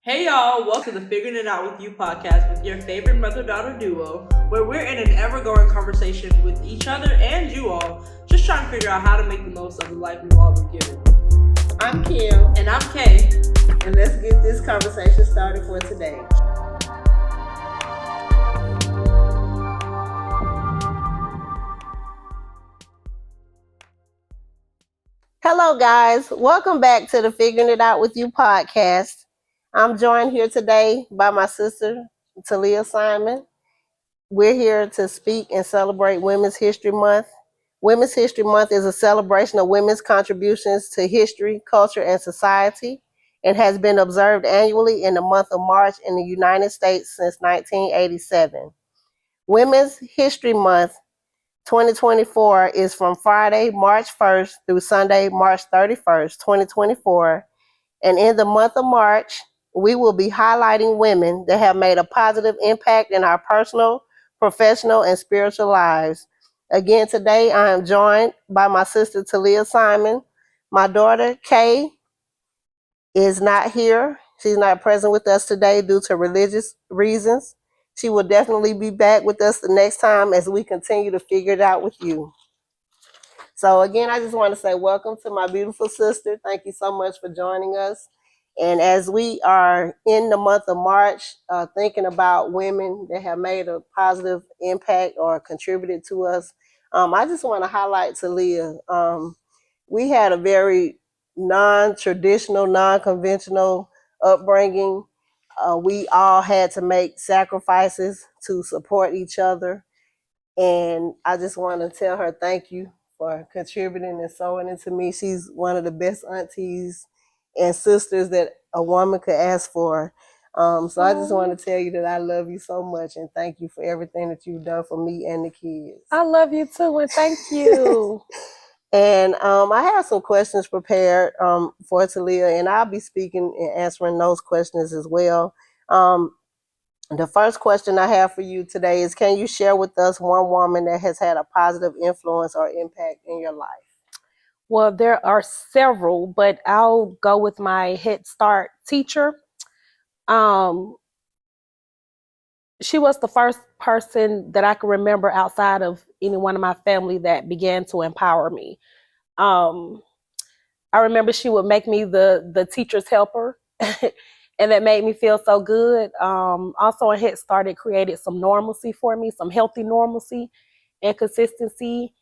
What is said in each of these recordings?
Hey y'all, welcome to the Figuring It Out With You podcast with your favorite mother-daughter duo, where we're in an ever-growing conversation with each other and you all, just trying to figure out how to make the most of the life we've all been given. I'm Kim. And I'm Kay. And let's get this conversation started for today. Hello, guys. Welcome back to the Figuring It Out With You podcast. I'm joined here today by my sister, Talia Simon. We're here to speak and celebrate Women's History Month. Women's History Month is a celebration of women's contributions to history, culture, and society, and has been observed annually in the month of March in the United States since 1987. Women's History Month 2024 is from Friday, March 1st through Sunday, March 31st, 2024. And in the month of March, we will be highlighting women that have made a positive impact in our personal, professional, and spiritual lives. Again, today I am joined by my sister Talia Simon. My daughter Kay is not here. She's not present with us today due to religious reasons. She will definitely be back with us the next time as we continue to figure it out with you. So again, I just want to say welcome to my beautiful sister. Thank you so much for joining us. And as we are in the month of March, thinking about women that have made a positive impact or contributed to us, I just want to highlight Talia. We had a very non-traditional, non-conventional upbringing. We all had to make sacrifices to support each other. And I just want to tell her thank you for contributing and sewing into me. She's one of the best aunties and sisters that a woman could ask for. So I just want to tell you that I love you so much and thank you for everything that you've done for me and the kids. I love you too, and thank you. And I have some questions prepared for Talia, and I'll be speaking and answering those questions as well. The first question I have for you today is, can you share with us one woman that has had a positive influence or impact in your life? Well, there are several, but I'll go with my Head Start teacher. She was the first person that I can remember outside of anyone in my family that began to empower me. I remember she would make me the teacher's helper. And that made me feel so good. Also, in Head Start, it created some normalcy for me, some healthy normalcy and consistency.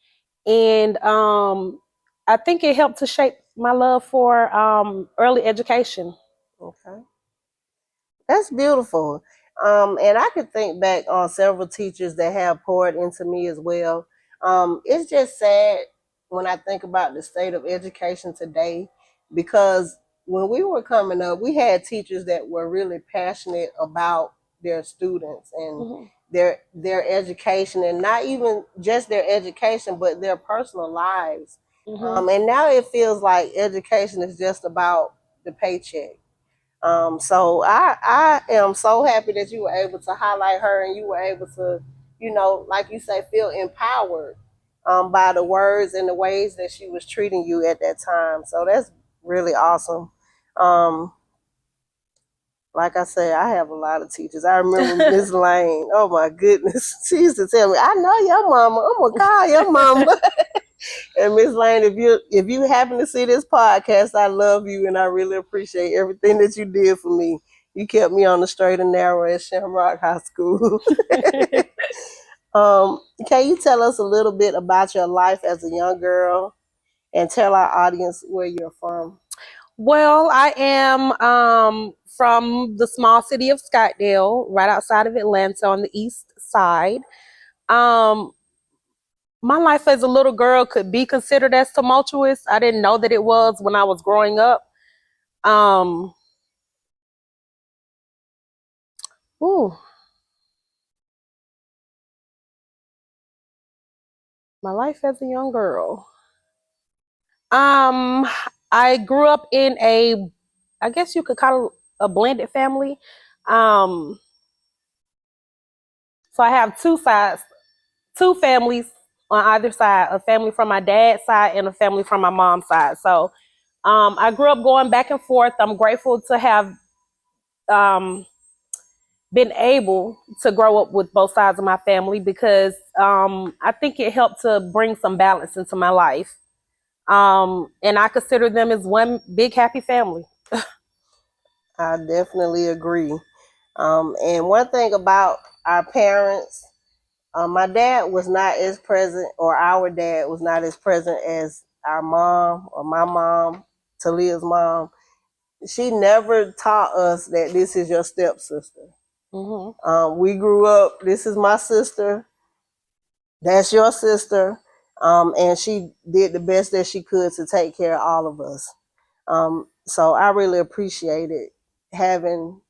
And I think it helped to shape my love for early education. Okay. That's beautiful. And I could think back on several teachers that have poured into me as well. It's just sad when I think about the state of education today, because when we were coming up, we had teachers that were really passionate about their students and their education, and not even just their education, but their personal lives. And now it feels like education is just about the paycheck. So I am so happy that you were able to highlight her and you were able to, like you say, feel empowered by the words and the ways that she was treating you at that time. So that's really awesome. Like I said, I have a lot of teachers. I remember Miss Lane. Oh my goodness. She used to tell me, I know your mama. I'm gonna call your mama. And Miss Lane, if you happen to see this podcast, I love you and I really appreciate everything that you did for me. You kept me on the straight and narrow at Shamrock High School. Can you tell us a little bit about your life as a young girl and tell our audience where you're from? Well, I am from the small city of Scottsdale, right outside of Atlanta on the east side. My life as a little girl could be considered as tumultuous. I didn't know that it was when I was growing up. My life as a young girl. I grew up in I guess you could call it a blended family. So I have two families on either side, a family from my dad's side and a family from my mom's side. So I grew up going back and forth. I'm grateful to have been able to grow up with both sides of my family because I think it helped to bring some balance into my life. And I consider them as one big happy family. I definitely agree. And one thing about our parents, my dad was not as present, or our dad was not as present as our mom or my mom, Talia's mom. She never taught us that this is your stepsister. We grew up, this is my sister, that's your sister. And she did the best that she could to take care of all of us. So I really appreciated having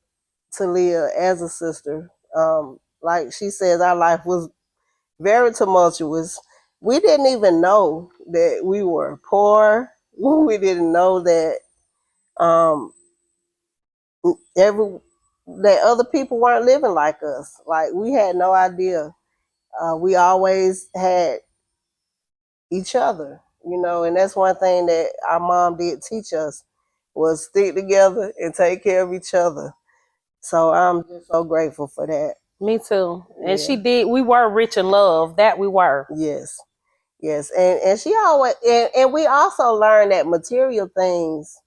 Talia as a sister. Like she says, our life was very tumultuous. We didn't even know that we were poor. We didn't know that um, every that other people weren't living like us. Like we had no idea. We always had each other, and that's one thing that our mom did teach us was stick together and take care of each other. So I'm just so grateful for that. Me too. And Yeah. she did. We were rich in love. That we were. Yes. Yes. And she always, and we also learned that material things,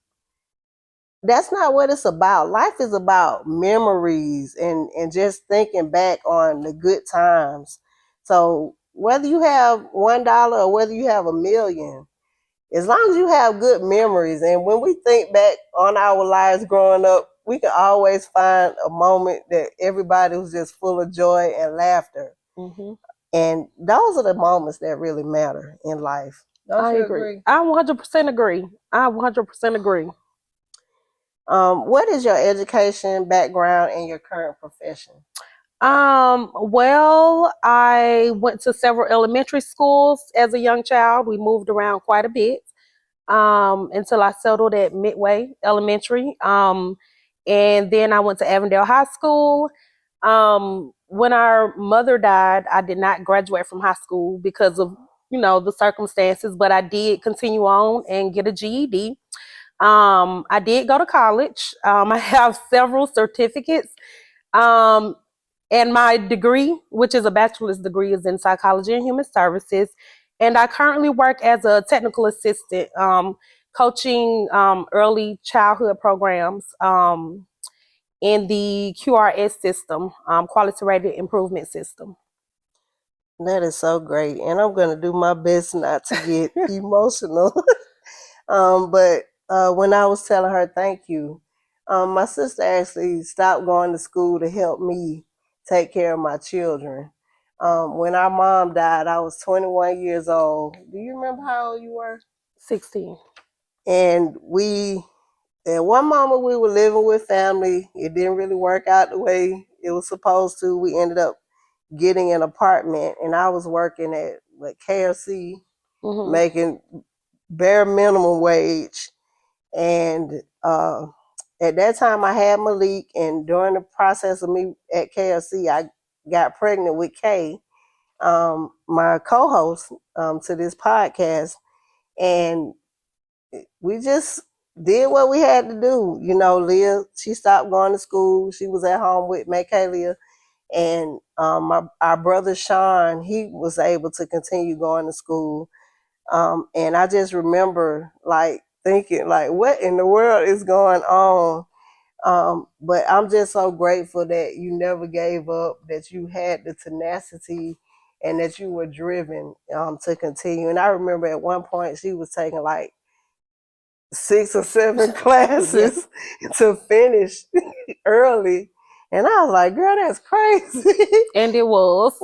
that's not what it's about. Life is about memories and just thinking back on the good times. So whether you have $1 or whether you have $1 million, as long as you have good memories, and when we think back on our lives growing up, we can always find a moment that everybody was just full of joy and laughter. Mm-hmm. And those are the moments that really matter in life. I agree. I 100% agree. I 100% agree. What is your education background and your current profession? Well, I went to several elementary schools as a young child. We moved around quite a bit until I settled at Midway Elementary. And then I went to Avondale High School. When our mother died, I did not graduate from high school because of, the circumstances, but I did continue on and get a GED. I did go to college. I have several certificates. And my degree, which is a bachelor's degree, is in psychology and human services. And I currently work as a technical assistant, coaching early childhood programs in the QRS system, quality rated improvement system. That is so great. And I'm going to do my best not to get emotional. But when I was telling her thank you, my sister actually stopped going to school to help me take care of my children. When our mom died, I was 21 years old. Do you remember how old you were? 16. And at one moment we were living with family. It didn't really work out the way it was supposed to. We ended up getting an apartment, and I was working at KFC, making bare minimum wage. And at that time I had Malik, and during the process of me at KFC, I got pregnant with Kay, my co-host to this podcast. And we just did what we had to do. Leah, she stopped going to school. She was at home with Michaelia. And our brother Sean, he was able to continue going to school. And I just remember thinking what in the world is going on? But I'm just so grateful that you never gave up, that you had the tenacity, and that you were driven to continue. And I remember at one point she was taking 6 or 7 classes to finish early. And I was like, girl, that's crazy. And it was.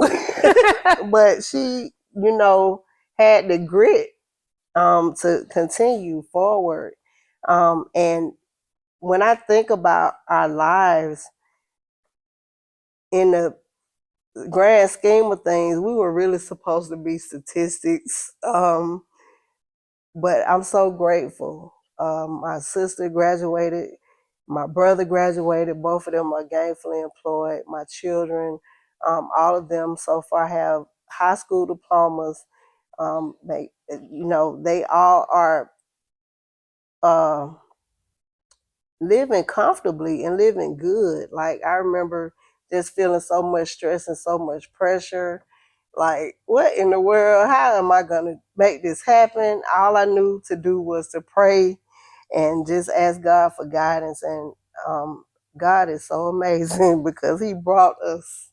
But she, had the grit to continue forward. And when I think about our lives in the grand scheme of things, we were really supposed to be statistics. But I'm so grateful. My sister graduated. My brother graduated. Both of them are gainfully employed. My children, all of them so far have high school diplomas. They all are living comfortably and living good. Like, I remember just feeling so much stress and so much pressure. Like, what in the world? How am I going to make this happen? All I knew to do was to pray and just ask God for guidance. And God is so amazing because He brought us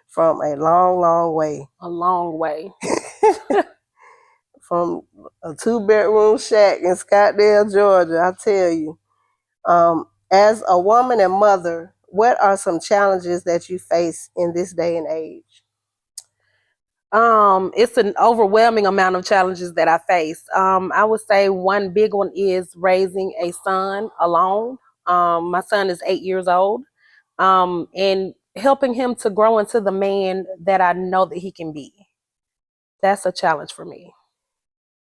from a long, long way. A long way. From a 2-bedroom shack in Scottsdale, Georgia, I tell you. As a woman and mother, what are some challenges that you face in this day and age? It's an overwhelming amount of challenges that I face. I would say one big one is raising a son alone. My son is 8 years old. And helping him to grow into the man that I know that he can be. That's a challenge for me.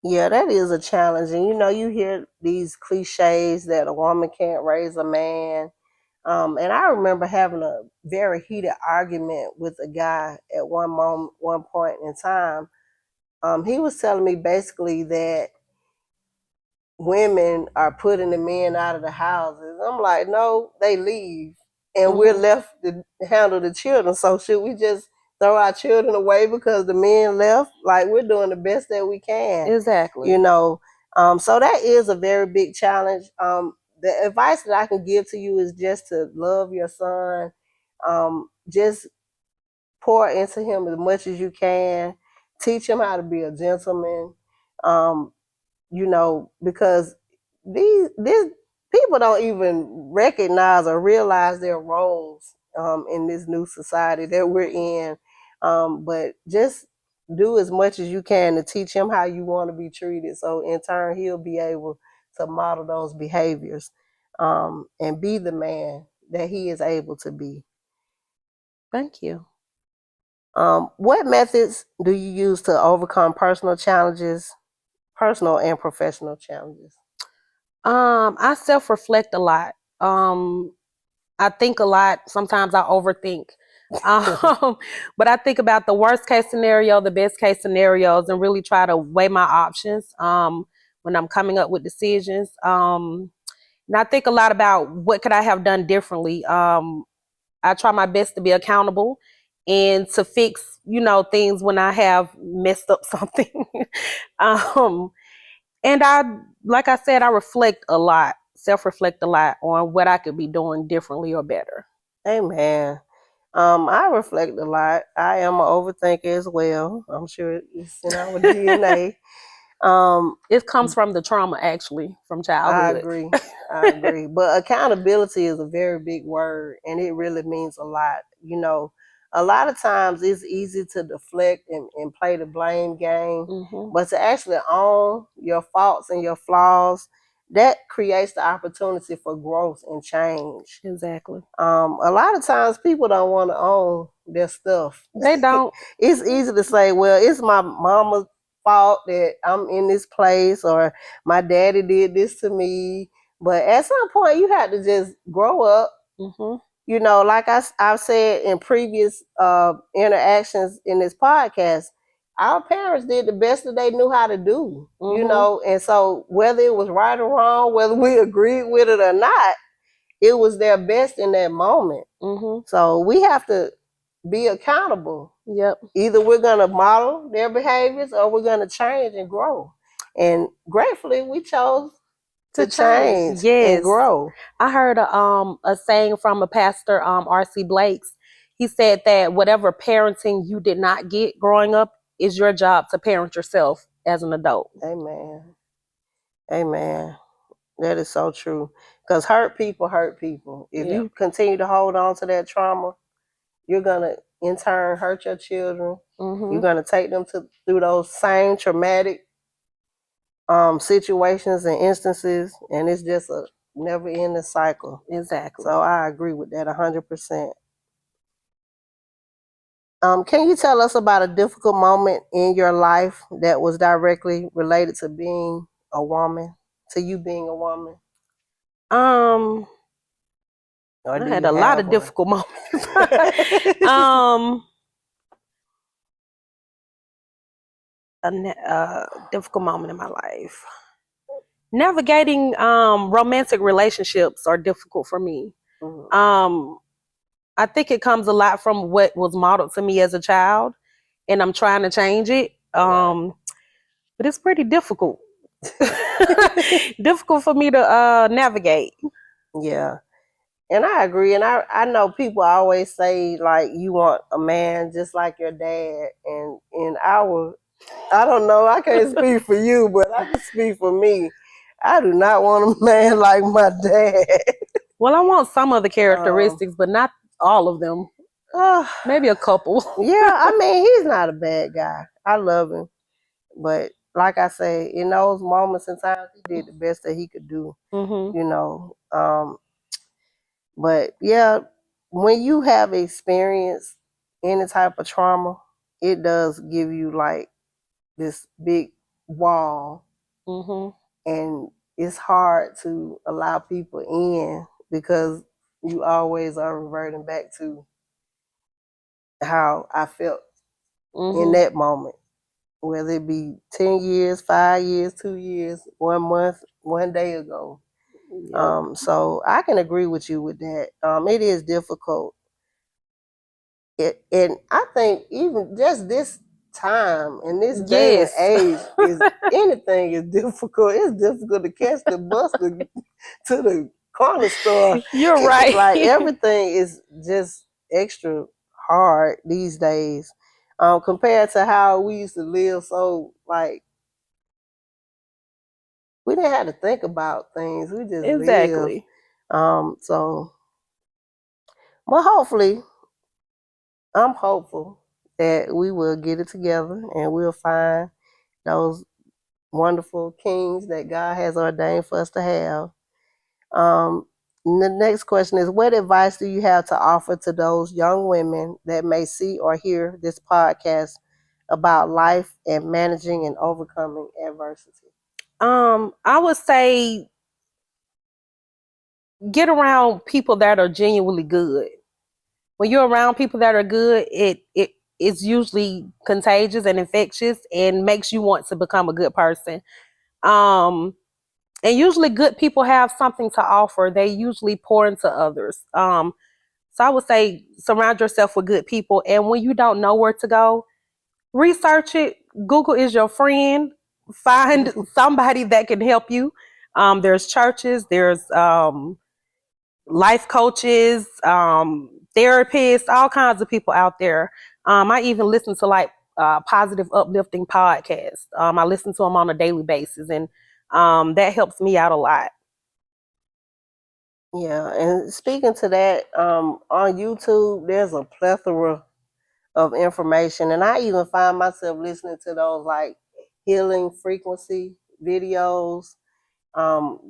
Yeah, that is a challenge. And you hear these cliches that a woman can't raise a man. And I remember having a very heated argument with a guy at one point in time. He was telling me basically that women are putting the men out of the houses. I'm like, no, they leave, and we're left to handle the children. So should we just throw our children away because the men left? Like, we're doing the best that we can. Exactly. So that is a very big challenge. The advice that I can give to you is just to love your son. Just pour into him as much as you can. Teach him how to be a gentleman. Because these people don't even recognize or realize their roles in this new society that we're in. But just do as much as you can to teach him how you want to be treated. So in turn, he'll be able to model those behaviors and be the man that he is able to be. Thank you. What methods do you use to overcome personal and professional challenges? I self-reflect a lot. I think a lot. Sometimes I overthink. But I think about the worst case scenario, the best case scenarios, and really try to weigh my options when I'm coming up with decisions. And I think a lot about what could I have done differently. I try my best to be accountable and to fix, things when I have messed up something. And like I said, I self-reflect a lot on what I could be doing differently or better. Amen. I reflect a lot. I am an overthinker as well. I'm sure it's in our DNA. It comes from the trauma, actually, from childhood. I agree. But accountability is a very big word, and it really means a lot. A lot of times it's easy to deflect and play the blame game, but to actually own your faults and your flaws, that creates the opportunity for growth and change. Exactly. A lot of times people don't want to own their stuff. They don't. It's easy to say, well, it's my mama's fault that I'm in this place, or my daddy did this to me. But at some point, you have to just grow up. Like I've said in previous interactions in this podcast, our parents did the best that they knew how to do, and so whether it was right or wrong, whether we agreed with it or not, it was their best in that moment. So we have to be accountable. Yep. Either we're going to model their behaviors or we're going to change and grow. And gratefully, we chose to change and grow. I heard a saying from a pastor, R.C. Blakes. He said that whatever parenting you did not get growing up is your job to parent yourself as an adult. Amen. Amen. That is so true. Because hurt people. If you continue to hold on to that trauma, you're going to, in turn, hurt your children. You're going to take them through those same traumatic situations and instances, and it's just a never-ending cycle. Exactly. So I agree with that 100%. Can you tell us about a difficult moment in your life that was directly related to being a woman, to you being a woman? I had a lot of difficult moments. A difficult moment in my life. navigating romantic relationships are difficult for me. Mm-hmm. I think it comes a lot from what was modeled to me as a child, and I'm trying to change it. Right. But it's pretty difficult. Difficult for me to navigate. Yeah. And I agree. And I know people always say, like, you want a man just like your dad. And I don't know, I can't speak for you, but I can speak for me. I do not want a man like my dad. Well, I want some of the characteristics, but not all of them. Maybe a couple. Yeah, I mean, he's not a bad guy. I love him. But like I say, in those moments and times, he did the best that he could do, Mm-hmm. you know. But yeah, when you have experienced any type of trauma, it does give you like this big wall, Mm-hmm. and it's hard to allow people in because you always are reverting back to how I felt in that moment, whether it be 10 years, 5 years, 2 years, 1 month, 1 day ago. Yep. So I can agree with you with that. It is difficult. And I think even just this time and this day and Yes. age is anything is difficult. It's difficult to catch the bus to the corner store. You're right. Like everything is just extra hard these days, compared to how we used to live. So like we didn't have to think about things. We just lived. Exactly. So, well, hopefully, I'm hopeful that we will get it together and we'll find those wonderful kings that God has ordained for us to have. The next question is, what advice do you have to offer to those young women that may see or hear this podcast about life and managing and overcoming adversity? I would say get around people that are genuinely good. When you're around people that are good, it's usually contagious and infectious and makes you want to become a good person. And usually good people have something to offer. They usually pour into others. So I would say surround yourself with good people. And when you don't know where to go, research it. Google is your friend. Find somebody that can help you. There's churches, there's life coaches, therapists, all kinds of people out there. I even listen to like positive, uplifting podcasts. I listen to them on a daily basis, and that helps me out a lot. Yeah, and speaking to that, on YouTube, there's a plethora of information, and I even find myself listening to those like healing frequency videos.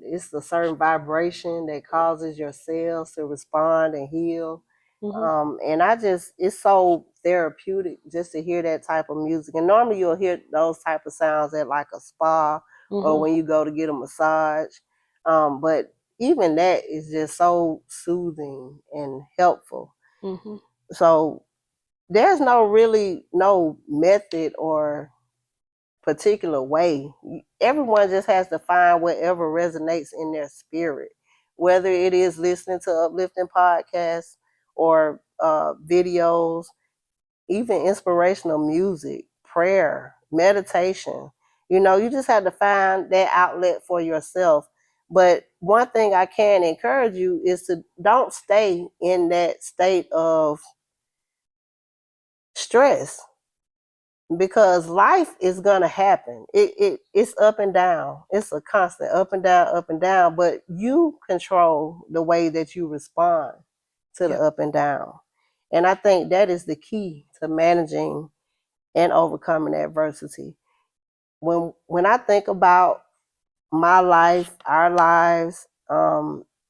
It's a certain vibration that causes your cells to respond and heal. And it's so therapeutic just to hear that type of music. And normally you'll hear those type of sounds at like a spa or when you go to get a massage. But even that is just so soothing and helpful. So there's no method or particular way. Everyone just has to find whatever resonates in their spirit, whether it is listening to uplifting podcasts or videos, even inspirational music, prayer, meditation. You just have to find that outlet for yourself. But one thing I can encourage you is to don't stay in that state of stress, because life is gonna happen. It's up and down. It's a constant up and down. But you control the way that you respond to the up and down. And I think that is the key to managing and overcoming adversity. When I think about my life, our lives,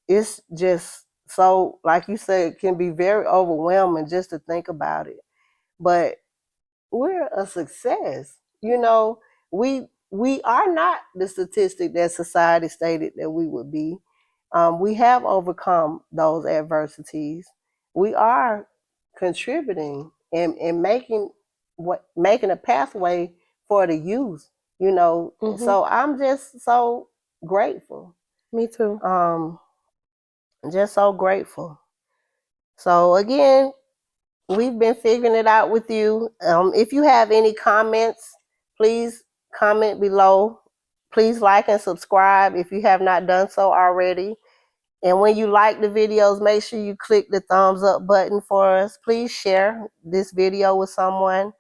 it's just so, like you said, it can be very overwhelming just to think about it. But we're a success. We are not the statistic that society stated that we would be. We have overcome those adversities. We are contributing and making a pathway for the youth. So I'm just so grateful. Me too. Just so grateful. So again, we've been figuring it out with you. If you have any comments, please comment below. Please like and subscribe if you have not done so already. And when you like the videos, make sure you click the thumbs up button for us. Please share this video with someone.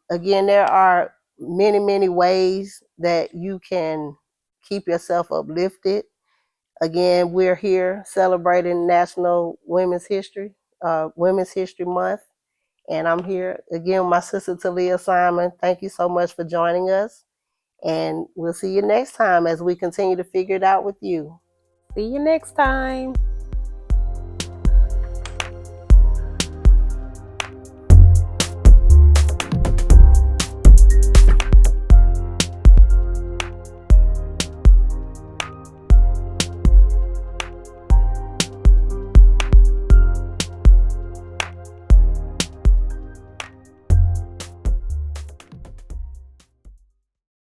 Again, there are many, many ways that you can keep yourself uplifted. Again, we're here celebrating National Women's History Month. And I'm here again with my sister Talia Simon. Thank you so much for joining us. And we'll see you next time as we continue to figure it out with you. See you next time.